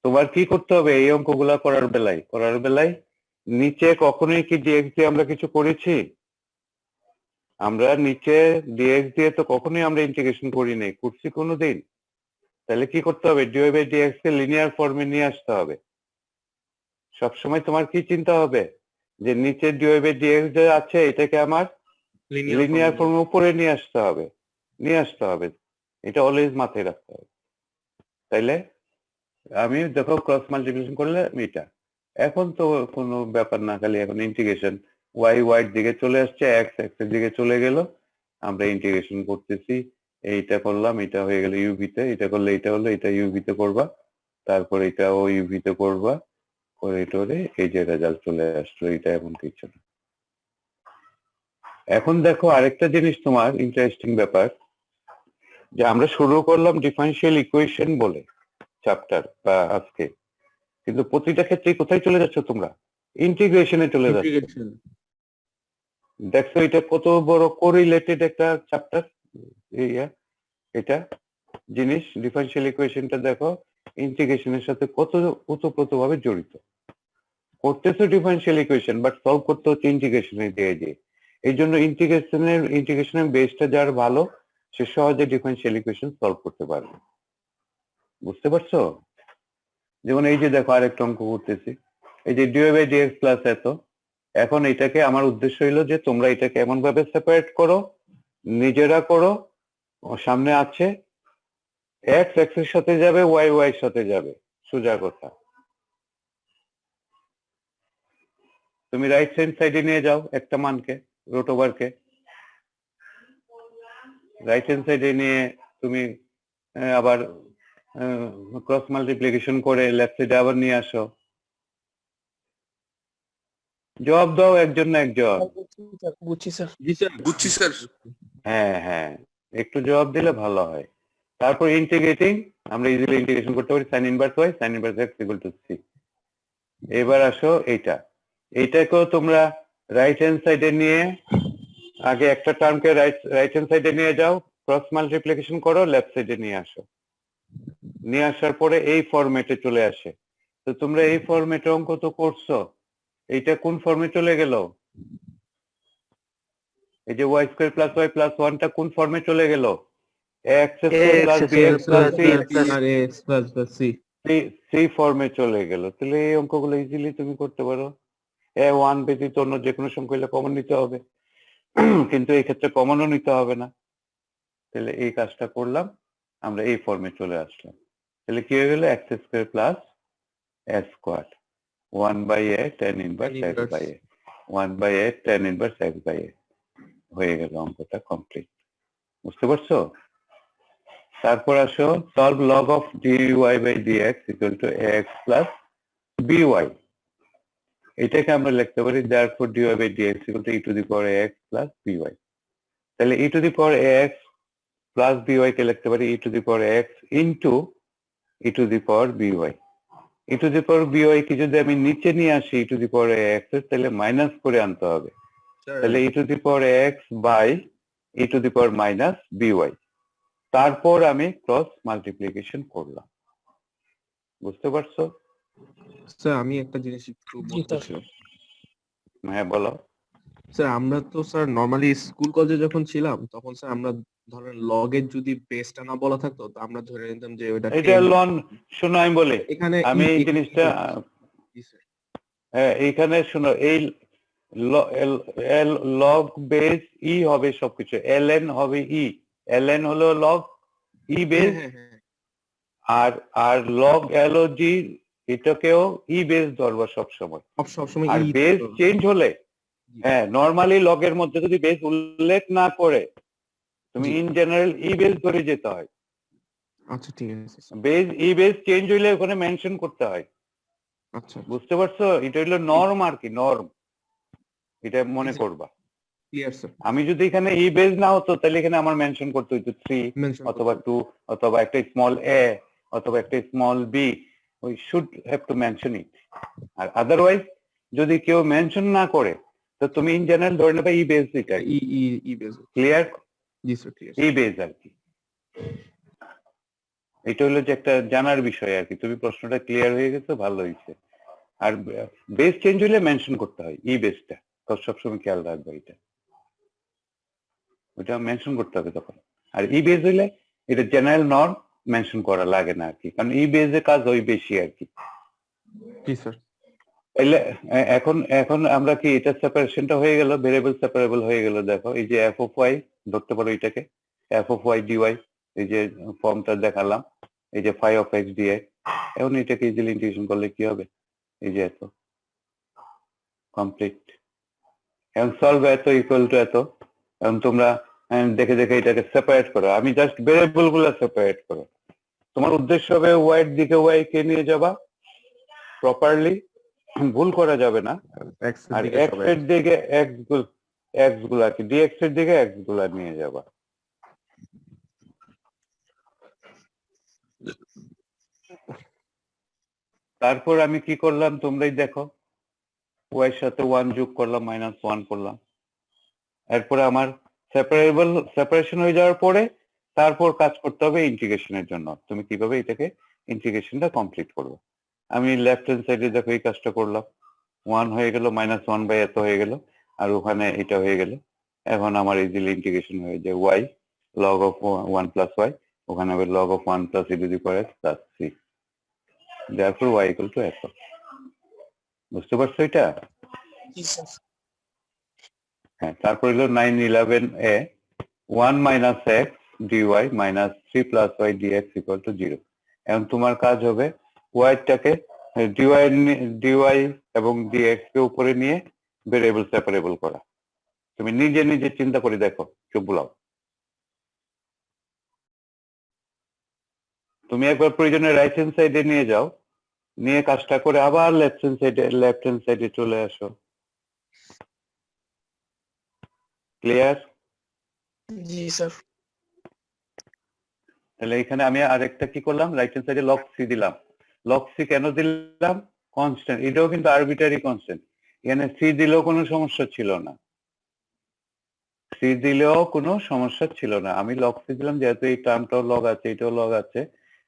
তোমার কি করতে হবে এই অঙ্কগুলা করার বেলায় নিচে কখনোই কি dx দিয়ে আমরা কিছু করেছি? আমরা নিচে dx দিয়ে তো কখনোই আমরা ইন্টিগ্রেশন করি নাই, করছি কোনোদিন? তাহলে কি করতে হবে? dy by dx K linear ফর্মে নিয়ে আসতে হবে। সবসময় তোমার কি চিন্তা হবে? যে নিচে dy বাই dx যে আছে এটাকে আমার লিনিয়ার ফর্ম উপরে নিয়ে আসতে হবে এটা অলওয়েজ মাথায় রাখতে হবে। তাইলে আমি দেখো ক্রস মাল্টিপ্লিকেশন করলে এটা এখন তো কোনো ব্যাপার না, খালি এখন ইন্টিগ্রেশন y এর দিকে চলে আসছে, x এর দিকে চলে গেল, আমরা ইন্টিগ্রেশন করতেছি, এইটা করলাম, এটা হয়ে গেল ইউভি তে, এটা করলে এটা হলো, এটা ইউভি তে করবা, তারপর এটাও ইউভি তে করবা, করে টোরে এই যে রেজাল্ট চলে আসলো, এটা এমন কিছু না। এখন দেখো আরেকটা জিনিস তোমার ইন্টারেস্টিং ব্যাপার, যে আমরা শুরু করলাম ডিফারেনশিয়াল ইকুয়েশন বলে চ্যাপ্টার বা আজকে, কিন্তু প্রতিটা ক্ষেত্রে কোথায় চলে যাচ্ছ তোমরা? ইন্টিগ্রেশনে চলে যাচ্ছ। দেখছো এটা কত বড় কোরিলেটেড একটা চ্যাপ্টার, এটা জিনিস ডিফারেনশিয়াল ইকুয়েশনটা দেখো ইন্টিগ্রেশনের সাথে কত ওতপ্রোতভাবে জড়িত। করতেছো ডিফারেনশিয়াল ইকুয়েশন বাট সলভ করতে হচ্ছে ইন্টিগ্রেশনে দিয়ে। এই জন্য ইন্টিগ্রেশনের বেসটা যার ভালো সে সহজে ডিফারেনশিয়াল ইকুয়েশন সলভ করতে পারবে। বুঝতে পারছো? যেমন এই যে দেখো আরেকটা অঙ্ক করতেছি, এই যে dy বাই dx প্লাস এত, এখন এটাকে আমার উদ্দেশ্য হলো যে তোমরা এটাকে এমন ভাবে সেপারেট করো, নিজেরা করো, সামনে আছে x এর সাথে যাবে, y এর সাথে যাবে, সোজা কথা। তুমি রাইট হ্যান্ড সাইডে নিয়ে যাও একটা মানকে, রুট ওভারকে রাইট হ্যান্ড সাইডে নিয়ে তুমি আবার ক্রস মাল্টিপ্লিকেশন করে লেফট সাইডে আবার নিয়ে আসো। জবাব দাও একজন না একজন। বুঝছি স্যার। বুঝছি স্যার। হ্যাঁ, একটু জবাব দিলে ভালো হয়। তারপর ইন্টিগ্রেটিং আমরা ইজিলি ইন্টিগ্রেশন করতে পারি sin inverse y sin inverse x = c। এবার আসো এইটাকেও তোমরা রাইট হ্যান্ড সাইডে নিয়ে আগে একটা টার্মকে রাইট হ্যান্ড সাইডে নিয়ে যাও, ক্রস মাল্টিপ্লিকেশন করো, লেফট সাইডে নিয়ে আসো। নিয়ে আসার পরে এই ফরম্যাটে চলে আসে। তো তোমরা এই ফরম্যাটে অঙ্ক তো করছো, এইটা কোন ফর্মে চলে গেল? এই যে y² + y + 1 টা কোন ফর্মে চলে গেল? x² + bx + c ফর্মে চলে গেল। তাহলে এই অঙ্কগুলো ইজিলি তুমি করতে পারো। a1 ব্যতীত অন্য যে কোনো সংখ্যা হলে কমন নিতে হবে, কিন্তু এই ক্ষেত্রে কমনও নিতে হবে না। তাহলে এই কাজটা করলাম, আমরা এই ফর্মে চলে আসলাম। তাহলে কি হয়ে গেল? x² + s² 1/a tan inverse x/a 1/a tan inverse x/a হয়ে গেল, অঙ্কটা কমপ্লিট। বুঝতে পারছো? তারপর আসো solve log of dy by dx = ax + by। এটাকে আমরা লিখতে পারি therefore dy by dx = e⁴ax + by। তাহলে e⁴ax + by কে লিখতে পারি e⁴x * e⁴by কে যদি আমি নিচে নিয়ে আসি e⁴ax তাহলে মাইনাস করে আনতে হবে। তাহলে e⁴x by e⁻by। তারপর আমি ক্রস মাল্টিপ্লিকেশন করলাম। বুঝতে পারছো? স্যার আমি একটা জিনিস একটু বলতে চাই। হ্যাঁ বলো। স্যার আমরা তো স্যার নরমালি স্কুল কলেজে যখন ছিলাম তখন স্যার আমরা ধরেন লগের যদি বেসটা না বলা থাকতো তো আমরা ধরে নিতাম যে ওটা এটা লন, শোনো আমি বলি, এখানে আমি এই জিনিসটা হ্যাঁ এইখানে শোনো, এই লগ বেস ই হবে সবকিছু, ln হবে ই, ln হলো লগ ই বেস, আর লগ log এটাকেও ই বেস ধরবা সবসময়। সবসময় আর বেস চেঞ্জ হলে হ্যাঁ নরমালি লগের মধ্যে যদি বেস উল্লেখ না করে তুমি ইন জেনারেল ই বেস ধরে যেতে হয়। আচ্ছা ঠিক আছে। বেস ই বেস চেঞ্জ হইলে ওখানে মেনশন করতে হয়। আচ্ছা বুঝতে পারছো? এটা হলো নরম আর কি, নরম, এটা মনে করবা। Clear sir. আমি যদি এখানে ই বেস না হতো তাহলে এখানে আমার মেনশন করতে হইতো 3 অথবা 2 অথবা একটা স্মল a অথবা একটা small b, we should have to mention it। আর আদারওয়াইজ যদি কেউ মেনশন না করে তো তুমি ইন জেনারেল ধরে নেবে ই বেস, এটা ই বেস। ক্লিয়ার? জি স্যার ক্লিয়ার। ই বেস আর কি, এটা হলো যে একটা জানার বিষয় আর কি। তুমি প্রশ্নটা ক্লিয়ার হয়ে গেছে, ভালো হয়েছে। আর বেস চেঞ্জ হলে মেনশন করতে হয় ই বেসটা, তো সবসময় খেয়াল রাখবে এটা, ওটা মেনশন করতে হবে তখন। আর ই বেস হইলে এটা জেনারেল নর্ম, মেনশন করা লাগে না আর কি, কারণ ই বেসের কাজ ওই বেশি আর কি। জি স্যার। তাইলে এখন এখন আমরা কি এটা সেপারেশনটা হয়ে গেল, ভেরিয়েবল সেপারেবল হয়ে গেল। দেখো এই যে এফ অফ ওয়াই ধরতে পারো এটাকে, এফ অফ ওয়াই ডিওয়াই, এই যে ফর্মটা দেখালাম, এই যে ফাই অফ এক্স ডিএক্স। এখন এটাকে ইজিলি ইন্টিগ্রেশন করলে কি হবে, এই যে এত কমপ্লিট। এখন সলভ এত ইকুয়াল টু এত। এখন তোমরা দেখে দেখে এটাকে সেপারেট করো, আমি জাস্ট ভেরিয়েবল গুলো সেপারেট করো। তোমার উদ্দেশ্য হবে ওয়াই এর দিকে ওয়াই কে নিয়ে যাবা প্রপারলি, ভুল করা যাবে না। আর এক্স এর দিকে এক্স গুলা কি ডিএক্স এর দিকে এক্স গুলা নিয়ে যাবা। তারপর আমি কি করলাম তোমরাই দেখো, ওয়াই এর সাথে 1 যোগ করলাম, -1 করলাম। এরপরে আমার সেপারেশন হয়ে যাওয়ার পরে তারপর কাজ করতে হবে ইন্টিগ্রেশনের জন্য। তুমি কিভাবে এটাকে ইন্টিগ্রেশনটা কমপ্লিট করবে। আমি লেফট হ্যান্ড সাইডে দেখো এই কাজটা করলাম, 1 হয়ে গেল, -1 বাই এত হয়ে গেল, আর ওখানে এটা হয়ে গেল। এখন আমার ইজিলি ইন্টিগ্রেশন হয়ে যায় y log of 1 plus y, ওখানে হবে log of 1 plus e to the power x plus c. Therefore y equal to এত। বুঝতে পারছো এটা? জি স্যার। হ্যাঁ, তারপর হলো 911 এ 1 minus x d y minus 3 plus y d x equal to 0। এখন তোমার কাজ হবে ওয়াইটাকে ডিওয়াই এবং ডিএক্স কে উপরে নিয়ে ভেরিয়েবল সেপারেবল করা। তুমি নিজে নিজে চিন্তা করে দেখো, চুপ বুলাও। তুমি একবার প্রয়োজনে রাইট হ্যান্ড সাইডে নিয়ে যাও, নিয়ে কাজটা করে আবার লেফট হ্যান্ড সাইডে চলে আসো। ক্লিয়ার? জি স্যার। তাহলে এখানে আমি আরেকটা কি করলাম, রাইট হ্যান্ড সাইডে লগ সি দিলাম। লগ সি কেন দিলাম? কনস্ট্যান্ট, এটাও কিন্তু আরবিটারি কনস্ট্যান্ট। এখানে সি দিলেও কোনো সমস্যা ছিল না, সি দিলেও কোনো সমস্যা ছিল না। আমি লগ সি দিলাম যেহেতু এই টার্মটাও লগ আছে, এটাও লগ আছে,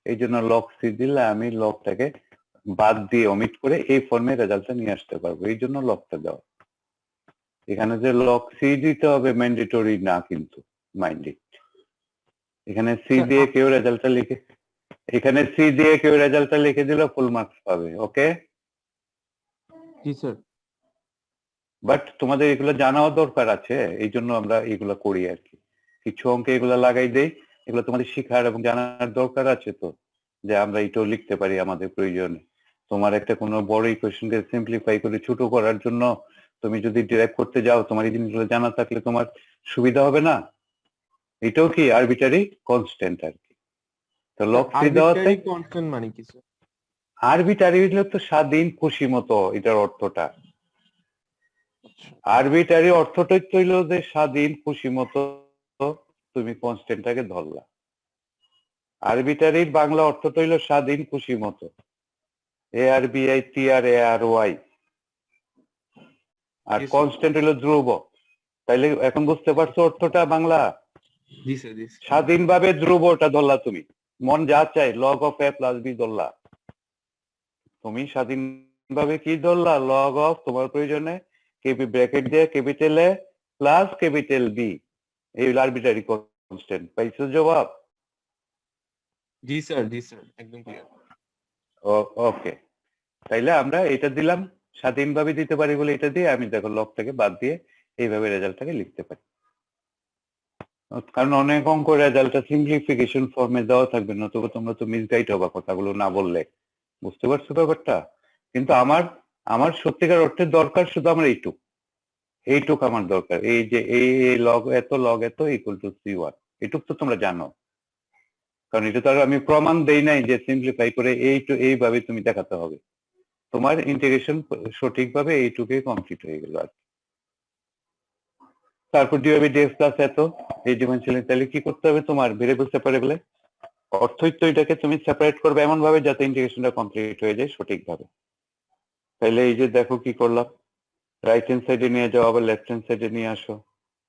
এই জন্য লগ সি দিলে আমি লগটাকে বাদ দিয়ে অমিট করে এই ফর্মে রেজাল্টটা নিয়ে আসতে পারবো, এই জন্য লগটা দেওয়া। এখানে যে লগ সি দিতে হবে ম্যান্ডেটরি না, কিন্তু মাইন্ড ইট। এখানে সি দিয়ে কেউ রেজাল্টটা লিখে, এখানে সি দিয়ে কেউ রেজাল্টটা লিখে দিলে ফুল মার্কস পাবে। ওকে? জি স্যার। বাট তোমাদের এগুলো জানাও দরকার আছে, এই জন্য আমরা এগুলো করি আর কি। কিছু অঙ্কে এগুলো লাগাই দেই, এগুলো তোমাদের শিখার এবং জানার দরকার আছে তো, যে আমরা এটাও লিখতে পারি আমাদের প্রয়োজনে। তোমার একটা কোনো বড় ইকুয়েশনকে সিম্পলিফাই করে ছোট করার জন্য তুমি যদি ডিরাইভ করতে যাও, তোমার এই জিনিসগুলো জানা থাকলে তোমার সুবিধা হবে না? এটাও কি আরবিটারি কনস্ট্যান্ট আর কি। তো লগ সি দেওয়াতে কনস্ট্যান্ট মানে কি স্যার? আরবিটারি হলো তো স্বাধীন খুশি মতো, এটার অর্থটা। আরবিটারি অর্থটাই তো হইলো যে স্বাধীন খুশি মতো তুমি কনস্ট্যান্টটাকে ধরলা। আরবিটারির বাংলা অর্থটা হইলো স্বাধীন খুশি মতো, A R B I T R A R Y, আর কনস্ট্যান্ট হইলো ধ্রুব। তাইলে এখন বুঝতে পারছো অর্থটা বাংলা? জি স্যার, জি স্যার। স্বাধীনভাবে ধ্রুবটা ধরলা তুমি, মন যা চাই log of A plus B ধরলা। তুমি স্বাধীনভাবে কি ধরলা? লগ অফ, তোমার প্রয়োজনে কেবি ব্র্যাকেট দিয়ে capital A plus capital B, এই আরবিটারি কনস্ট্যান্ট। পাইছো জবাব? জি স্যার, জি স্যার, একদম ক্লিয়ার। ওকে, তাইলে আমরা এটা দিলাম, স্বাধীনভাবে দিতে পারি বলে এটা দিয়ে আমি দেখো লগটাকে বাদ দিয়ে এইভাবে রেজাল্টটাকে লিখতে পারি। কারণ অনেক অঙ্ক রেজাল্টটা সিম্পলিফিকেশন ফর্মে দেওয়া থাকবে না, তবে তোমরা তো মিসগাইড হবা কথাগুলো না বললে। বুঝতে পারছো ব্যাপারটা? কিন্তু আমার সত্যিকার অর্থে দরকার শুধু আমার এইটুক আমার দরকার, এই যে এই লগ এত ইকুয়াল টু C1, এইটুক তো তোমরা জানো। কারণ এটা তো আর আমি প্রমাণ দেই নাই যে সিম্পলিফাই করে এইভাবে তুমি দেখাতে হবে। তোমার ইন্টিগ্রেশন সঠিকভাবে এইটুকুই কমপ্লিট হয়ে গেল আর কি। তারপর ডিওবি ডিএক্স প্লাস এত, এই ডিমেনশনাল, তাহলে কি করতে হবে তোমার? ভেরিয়েবল সেপারেবলে অর্থই তো এটাকে তুমি সেপারেট করবে এমন ভাবে যাতে ইন্টিগ্রেশনটা কমপ্লিট হয়ে যায় সঠিকভাবে। তাহলে এই যে দেখো কি করলাম, রাইট হ্যান্ড সাইডে নিয়ে যাও, আবার লেফট হ্যান্ড সাইডে নিয়ে আসো,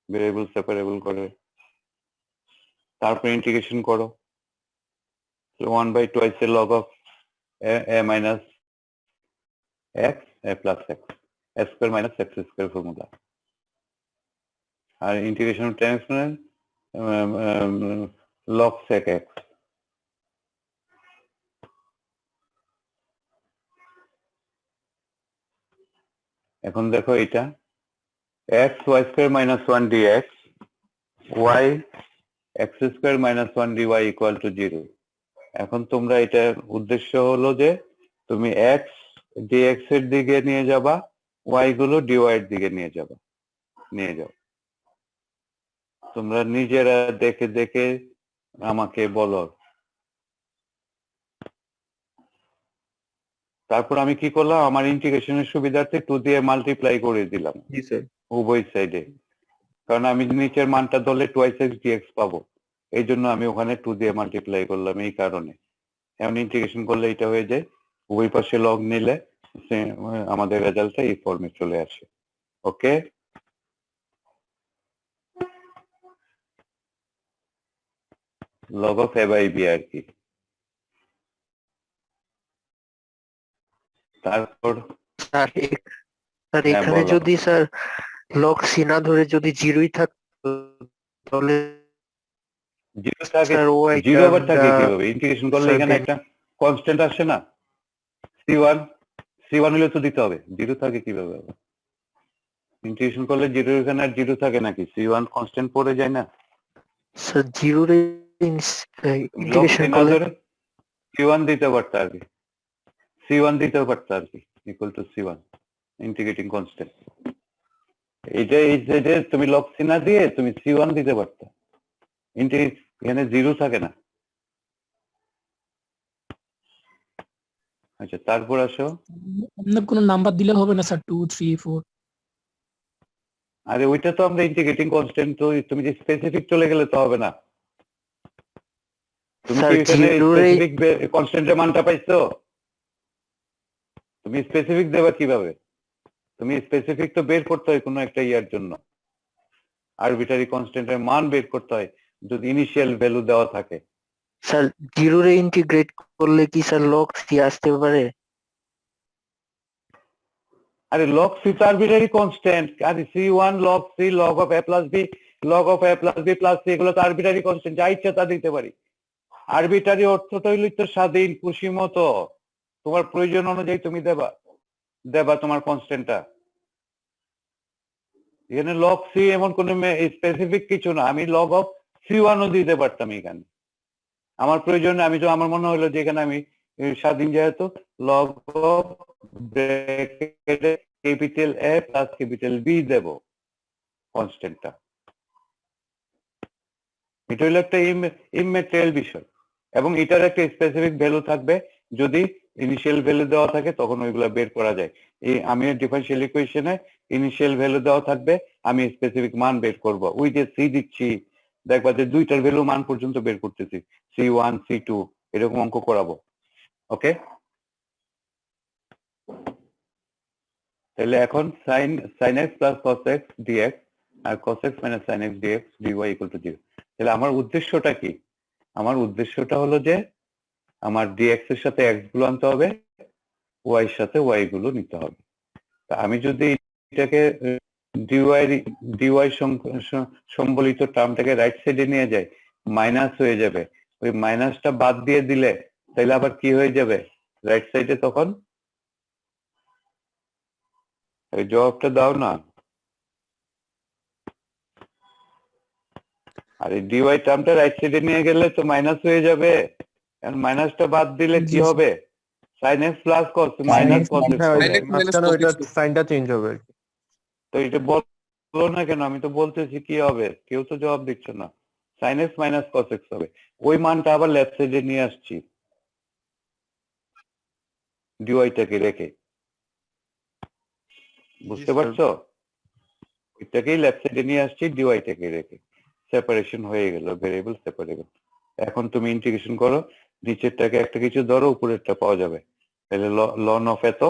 ভেরিয়েবল সেপারেবল করে, তারপর ইন্টিগ্রেশন করো। 1/2 log of a minus x a plus x, s square minus x square formula, আর integration transfer log sec x। এখন দেখো এটা x y square minus 1 dx y x square minus 1 dy equal to 0। এখন তোমরা এটার উদ্দেশ্য হলো যে তুমি x dx এর দিকে নিয়ে যাবা, y গুলো dy এর দিকে নিয়ে যাও। তোমরা নিজেরা দেখে দেখে আমাকে বলো। তারপর আমি কি করলাম, আমার ইন্টিগ্রেশনের সুবিধার্থে 2 দিয়ে মাল্টিপ্লাই করে দিলাম জি স্যার। উভয় সাইডে, কারণ আমি নিচের মানটা ধরলে 2x dx পাবো, এই জন্য আমি ওখানে 2 দিয়ে মাল্টিপ্লাই করলাম এই কারণে। এখন ইন্টিগ্রেশন করলে এটা হয়ে যায়, উভয় পাশে লগ নিলে আমাদের রেজাল্টটা এই ফর্মে চলে আসে। Okay, log of a by b আর কি। তারপর স্যার হ্যাঁ, এখানে বলো। যদি স্যার লগ সি না ধরে যদি জিরোই থাকতো তাহলে জিরো থাকে, স্যার ওয়াই জিরো আবার থাকে কিভাবে? ইন্টিগ্রেশন করলে এখানে একটা কনস্ট্যান্ট আসে না, c1 হলে তো দিতে হবে, জিরো থাকে কিভাবে? ইন্টিগ্রেশন করলে জিরো এখানে আর জিরো থাকে নাকি? c1 কনস্ট্যান্ট পড়ে যায় না? স্যার জিরোর ইন্টিগ্রেশন করলে c1 দিতে পারতো আর কি, c1 দিতে পারতো আর কি, equal to c1 integrating constant. এইটা এই যে তুমি লগ সি না দিয়ে তুমি c1 দিতে পারতো, এখানে জিরো থাকে না। আচ্ছা, তারপর আসো। অন্য কোনো নাম্বার দিলে হবে না স্যার, 2 3 4? আরে ওইটা তো আমরা ইন্টিগ্রেটিং কনস্ট্যান্ট, তো তুমি যে স্পেসিফিক চলে গেলে তো হবে না। তুমি স্যার কি এখানে জিরোর স্পেসিফিক কনস্ট্যান্টের মানটা পাইছো? তুমি স্পেসিফিক দেবা কিভাবে? তুমি স্পেসিফিক তো বের করতে হয় কোনো একটা ইয়ার জন্য, আরবিটারি কনস্ট্যান্টের মান বের করতে হয় যদি ইনিশিয়াল ভ্যালু দেওয়া থাকে। স্যার জিরোর ইন্টিগ্রেট করলে কি স্যার লগ সি আসতে পারে? আরে লগ সি তো আরবিটারি কনস্ট্যান্ট, আরে c1 log c log of a plus b log of a plus b plus c, এগুলো তো আরবিটারি কনস্ট্যান্ট, যা ইচ্ছা তা দিতে পারি। আরবিটারি অর্থটা হইল তো স্বাধীন, খুশি মতো তোমার প্রয়োজন অনুযায়ী তুমি দেবা তোমার কনস্ট্যান্টটা। এখানে লগ সি এমন কোন স্পেসিফিক কিছু না, আমি লগ অফ c1 ও দিতে পারতাম এখানে আমার প্রয়োজনে। আমি তো আমার মনে হলো যে এখানে আমি স্বাধীন যেহেতু লগ অফ ব্র্যাকেটে capital A plus capital B দেব কনস্ট্যান্টটা। এটা হলো একটা ইমম্যাটেরিয়াল বিষয়, এবং এটার একটা স্পেসিফিক ভ্যালু থাকবে। যদি ইনিশিয়াল ভ্যালু দেওয়া থাকে তখন ওইগুলা বের করা যায়। এই আমি ডিফারেনশিয়াল ইকুয়েশনে ইনিশিয়াল ভ্যালু দেওয়া থাকবে, আমি স্পেসিফিক মান বের করব। ওই যে সি দিচ্ছি, দেখবা যে দুইটার ভ্যালু মান পর্যন্ত বের করতেছি, c1 c2 এরকম অঙ্ক করাবো। ওকে, তাহলে এখন sin x plus cos x dx আর cos x minus sin x dx dy equal to 0। তাহলে আমার উদ্দেশ্যটা কি? আমার উদ্দেশ্যটা হলো যে আমার dx এর সাথে x গুলো আনতে হবে, y এর সাথে y গুলো নিতে হবে। তা আমি যদি এটাকে dy সম্বলিত টার্মটাকে রাইট সাইডে নিয়ে যাই, মাইনাস হয়ে যাবে। ওই মাইনাসটা বাদ দিয়ে দিলে তাহলে আবার কি হয়ে যাবে রাইট সাইডে? তখন এই জবাবটা দাও না। আর এই dy টার্মটা রাইট সাইডে নিয়ে গেলে তো মাইনাস হয়ে যাবে, আর মাইনাসটা বাদ দিলে কি হবে? sin x plus cos minus cos x হবে। মাঝখানে ওইটা সাইনটা চেঞ্জ হবে। তো এটা বলো না কেন? আমি তো বলতেছি কি হবে, কেউ তো জবাব দিচ্ছে না। sin x minus cos x হবে, ওই মানটা আবার লেফট সাইডে নিয়ে আসছি dy টাকে রেখে। বুঝতে পারছো? এটাকেই লেফট সাইডে নিয়ে আসছি dy টাকে রেখে, সেপারেশন হয়ে গেল, ভেরিয়েবল সেপারেবল। এখন তুমি ইন্টিগ্রেশন করো, নিচেরটাকে একটা কিছু ধরো, উপরেরটা পাওয়া যাবে। তাহলে ln অফ এত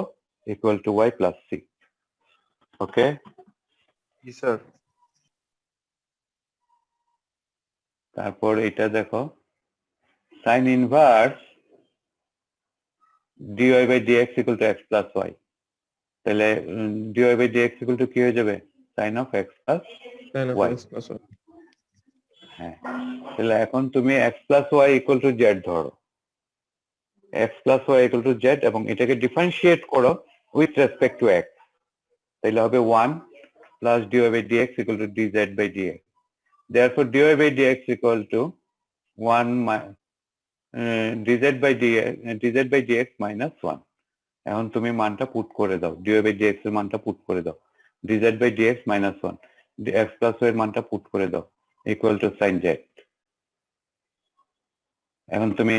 equal to y plus c. Okay, জি স্যার। তারপর এটা দেখো, sin inverse dy by dx equal to x plus y। তাহলে dy by dx equal to কি হয়ে যাবে? sin of x plus y। হ্যাঁ, তাহলে এখন তুমি x plus y equal to z ধরো, x plus y equal to z, এবং এটাকে ডিফারেন্সিয়েট করো উইথ রেসপেক্ট টু x। তাহলে হবে 1 plus dy by dx equal to dz by dx. Therefore, dy by dx equal to 1 dz by dx minus 1. এখন তুমি মানটা put করে দাও, dy by dx এর মানটা পুট করে দাও, dz by dx minus 1, x plus y এর মানটা পুট করে দাও, equal to sin z. এখন তুমি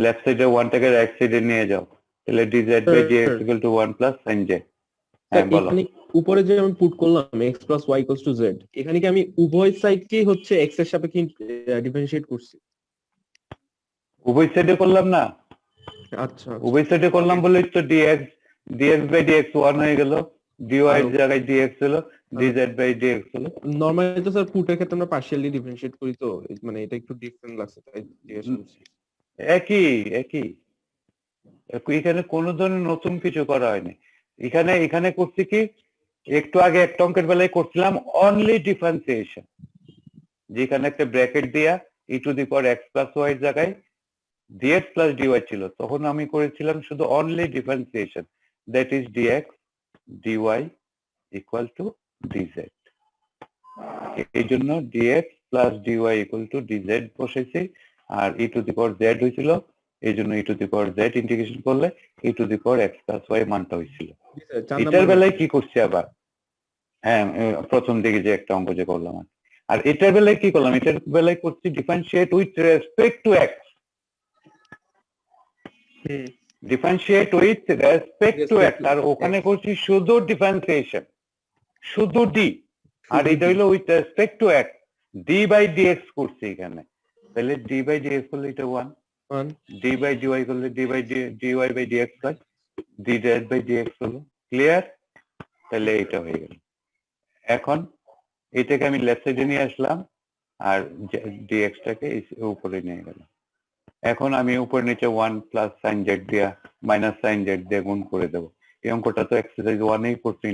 লেফট সাইডে 1 টাকে রাইট সাইডে নিয়ে যাও, তাহলে dz by dx equal to 1 plus sin z. হ্যাঁ বলো। এখানে উপরে যে আমি পুট করলাম x plus y equals to z, এখানে কি আমি উভয় সাইডকেই হচ্ছে x এর সাপেক্ষে ডিফারেন্সিয়েট করছি? উভয় সাইডে করলাম না, আচ্ছা উভয় সাইডে করলাম বলেই তো dx by dx 1 হয়ে গেল, dy এর জায়গায় dx হলো, dz by dx হলো। নরমালি তো স্যার পুটের ক্ষেত্রে আমরা পার্শিয়ালি ডিফারেন্সিয়েট করি, তো মানে এটা একটু ডিফারেন্ট লাগছে তাই জিজ্ঞেস করছি। একই এখানে কোনো ধরনের নতুন কিছু করা হয়নি। এখানে করছি কি, একটু আগে একটা অঙ্কের বেলায় করছিলাম অনলি ডিফারেন্সিয়েশন, যেখানে একটা ব্র্যাকেট দিয়া e two the power x plus y এর জায়গায় dx প্লাস dy ছিল, তখন আমি করেছিলাম শুধু only differentiation, that is dx dy equal two dz। এই জন্য dx plus dy equal two dz বসেছি, আর e two the power z হয়েছিল, এই জন্য e two the power z integration করলে e two the power x plus y মানটা হয়েছিল। এটার বেলায় কি করছি আবার, হ্যাঁ প্রথম দিকে যে একটা অঙ্ক যে করলাম, আর এটার বেলায় কি করলাম, এটার বেলায় করছি differentiate with respect to x, differentiate with respect to x, আর ওখানে করছি শুধু ডিফারেন্সিয়েশন, শুধু d, আর এটা হইলো with respect to x, d by dx করছি এখানে, তাহলে d বাই dx করলে এটা 1, d বাই dy করলে d by dy by dx হয়, dz বাই dx হলো, ক্লিয়ার? তাহলে এটা হয়ে গেল। এখন এটাকে আমি লেফট সাইডে নিয়ে আসলাম, আর dx টাকে উপরে নিয়ে গেলাম। এখন আমি উপরে নিচে 1 প্লাস সাইন জেড দিয়া মাইনাস সাইন জেড দিয়ে গুণ করে দেবো। এই অঙ্কটা তো এক্সারসাইজ 1 এই করছি,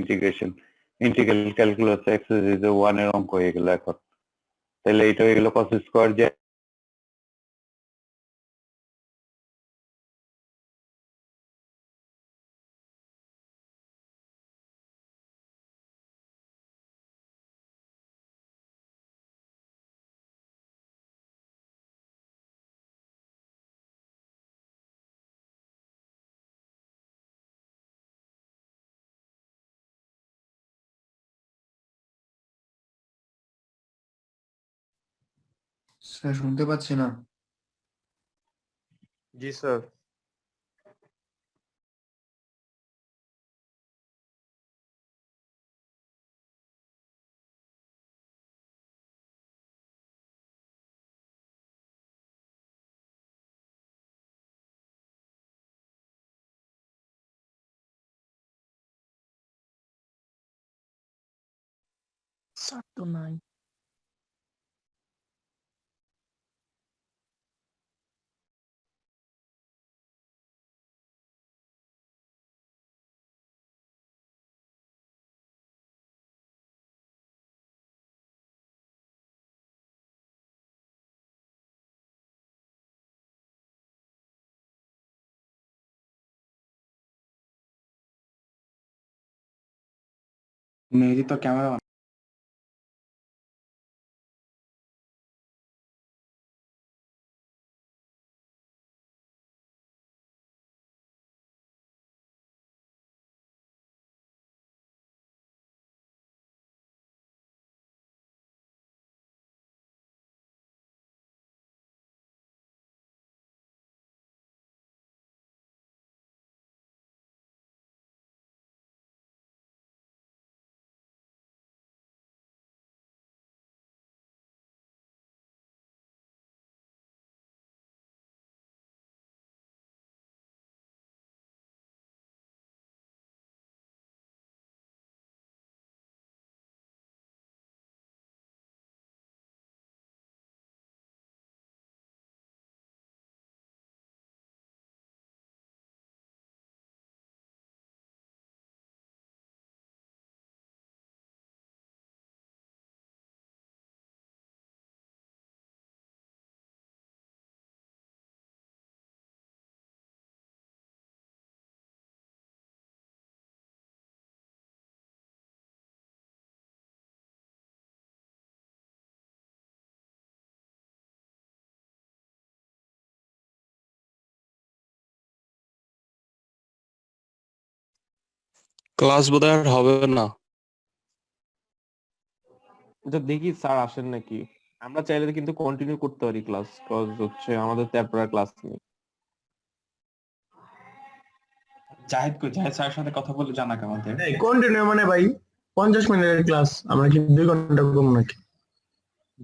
ইন্টিগ্রাল ক্যালকুলাস এক্সারসাইজ 1 এর অঙ্ক হয়ে গেল এখন। তাহলে এটা হয়ে গেল cos স্কয়ার জেড স্যার শুনতে পাচ্ছি না। জি স্যার। স্যার তো নাই। মেহেদি তো ক্যামেরা ক্লাস বোধহয় আর হবে না। দেখি স্যার আসেন নাকি। আমরা চাইলে কিন্তু কন্টিনিউ করতে পারি ক্লাস, কজ হচ্ছে আমাদের তো এরপর ক্লাস নেই। জাহিদ স্যারের সাথে কথা বলে জানাক আমাদের। কন্টিনিউ মানে ভাই 50 মিনিটের ক্লাস, আমরা কি 2 ঘন্টা করবো নাকি?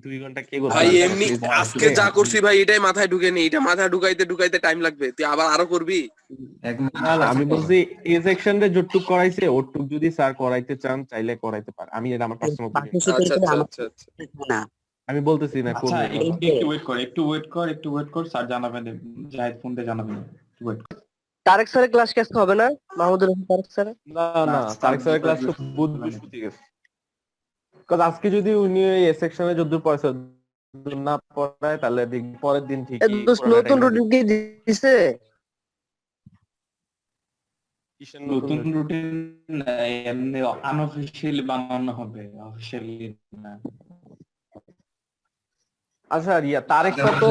2 ঘন্টা কে ভাই করতে এমনি আজকে যা করছি ভাই এটাই মাথায় ঢুকে নি, এটা মাথায় ঢুকাইতে টাইম লাগবে, তুই আবার আরো করবি। আমি বলছি এই সেকশনে যতটুক করাইছে ওটুক যদি স্যার করাইতে চান চাইলে করাইতে পারে। আমি এটা আমার পার্সোনাল অপিনিয়ন, না আমি বলতেছি না আচ্ছা করবে। একটু ওয়েট কর স্যার জানাবেন, জাহিদ ফোন দিয়ে জানাবেন। ওয়েট কর। তারেক স্যারের ক্লাস কি আজকে হবে না? মাহমুদুল হাসান তারেক স্যার না না তারেক স্যারের ক্লাস তো বুধ বৃহস্পতি গেছে। কজ আজকে যদি উনি এই সেকশনে যদ্দূর পয়সা না পড়ায় তাহলে পরের দিন ঠিক নতুন রুটিন কি দিছে? নতুন রুটিন এমনি আনঅফিশিয়ালি বানানো হবে, অফিশিয়ালি না। আচ্ছা তারেক স্যার তো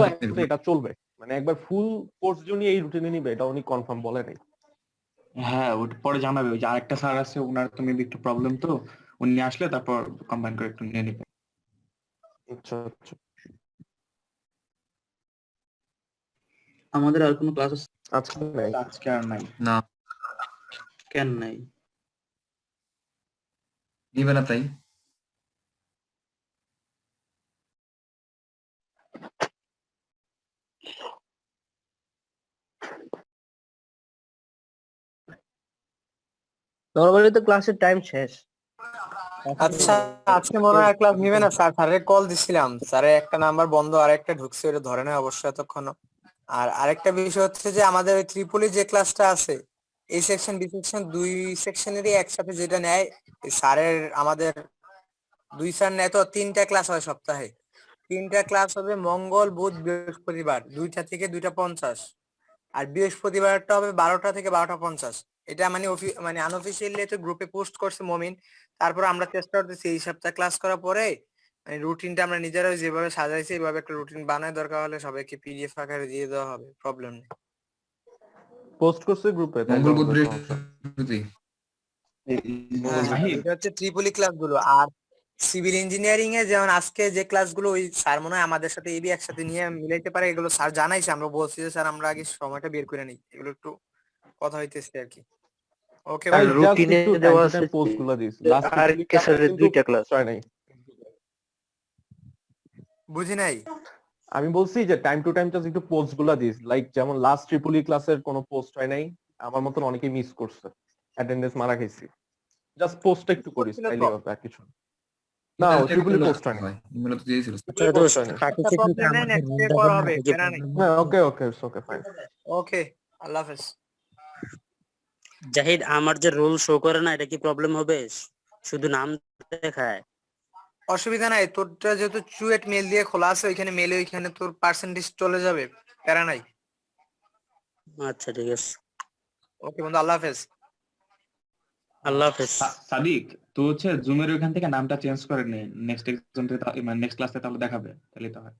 এটা চলবে, মানে একবার ফুল কোর্স জন্য এই রুটিনে নিবে এটা উনি কনফার্ম বলে নাই। হ্যাঁ ওটা পরে জানাবে। ওই যে আরেকটা স্যার আছে, ওনার তো মেবি একটু প্রবলেম, তো উনি আসলে তারপর কম্বাইন করে একটু নিয়ে নিবে। আচ্ছা আচ্ছা আমাদের আর কোনো ক্লাস আজকে নাই। আজকে আর নাই। না কেন নাই? নিবে না তাই? নরমালি তো ক্লাসের টাইম শেষ। আচ্ছা আজকে মনে হয় ক্লাস নিবে না স্যার, স্যারের কল দিছিলাম, স্যারে একটা নাম্বার বন্ধ আর একটা ঢুকছে, ওটা ধরে নেয় অবশ্যই এতক্ষণ। আর আরেকটা বিষয় হচ্ছে যে আমাদের ওই ত্রিপলি যে ক্লাসটা আছে, এই সেকশন বি সেকশন দুই সেকশনেরই একসাথে যেটা নেয়, স্যারের আমাদের 2 স্যার নেয় তো 3টা ক্লাস হয় সপ্তাহে। 3টা ক্লাস হবে মঙ্গল বুধ বৃহস্পতিবার 2টা থেকে 2:50, আর বৃহস্পতিবারটা হবে 12টা থেকে 12:50। এটা মানে মানে আনঅফিসিয়ালি তো গ্রুপে পোস্ট করছে মমিন। তারপর আমরা চেষ্টা করতেছি এই সপ্তাহে ক্লাস করার পরে মানে রুটিনটা আমরা নিজেরাই যেভাবে সাজাইছি এইভাবে একটা রুটিন বানায়, দরকার হলে সবাইকে পিডিএফ আকারে দিয়ে দেওয়া হবে, প্রবলেম নেই। পোস্ট করছে গ্রুপে মঙ্গল বুধ বৃহস্পতি। হ্যাঁ, এটা হচ্ছে ত্রিপলি ক্লাসগুলো। আর সিভিল ইঞ্জিনিয়ারিং এ যেমন আজকে যে ক্লাসগুলো ওই স্যার মনে হয় আমাদের সাথে এবি একসাথে নিয়ে মিলাইতে পারে, এগুলো স্যার জানাইছে, আমরা বলছি যে স্যার আমরা আগে সময়টা বের করে নিই, এগুলো একটু কথা হইতেছে আর কি। ওকে ভাই ভাই, রুটিনে দেওয়া আছে পোস্ট গুলো দিস লাস্ট আর কেসারের 2টা ক্লাস। হয় নাই। বুঝি নাই। আমি বলছি যে টাইম টু টাইম জাস্ট একটু পোস্ট গুলা দিস, লাইক যেমন লাস্ট ট্রিপলি ক্লাসের কোনো পোস্ট হয় নাই, আমার মতন অনেকে মিস করছে, অ্যাটেন্ডেন্স মারা খাইছি। জাস্ট পোস্ট একটু করিস তাইলে হবে, আর কিছু না। ট্রিপলি পোস্ট হয় নাই, ইমেল তো দিয়েছিল। প্রবলেম নেই, নেক্সট ডে করা হবে, প্যারা নেই। হ্যাঁ ওকে ওকে ওকে ফাইন। ওকে, আল্লাহ হাফেজ। জাহিদ আমার যে রোল শো করে না, এটা কি প্রবলেম হবে? শুধু নাম দেখায়। অসুবিধা নাই, তোরটা যেহেতু চুয়েট মেল দিয়ে খোলা আছে, ওইখানে মেলে ওইখানে তোর পার্সেন্টেজ চলে যাবে, প্যারা নাই। আচ্ছা ঠিক আছে, ওকে বন্ধু, আল্লাহ হাফেজ। আল্লাহ হাফেজ। সাদিক তো হচ্ছে জুমের ওইখান থেকে নামটা চেঞ্জ করে নে, নেক্সট এক্সাম থেকে নেক্সট ক্লাসে তাহলে দেখাবে, তাহলে তো হয়।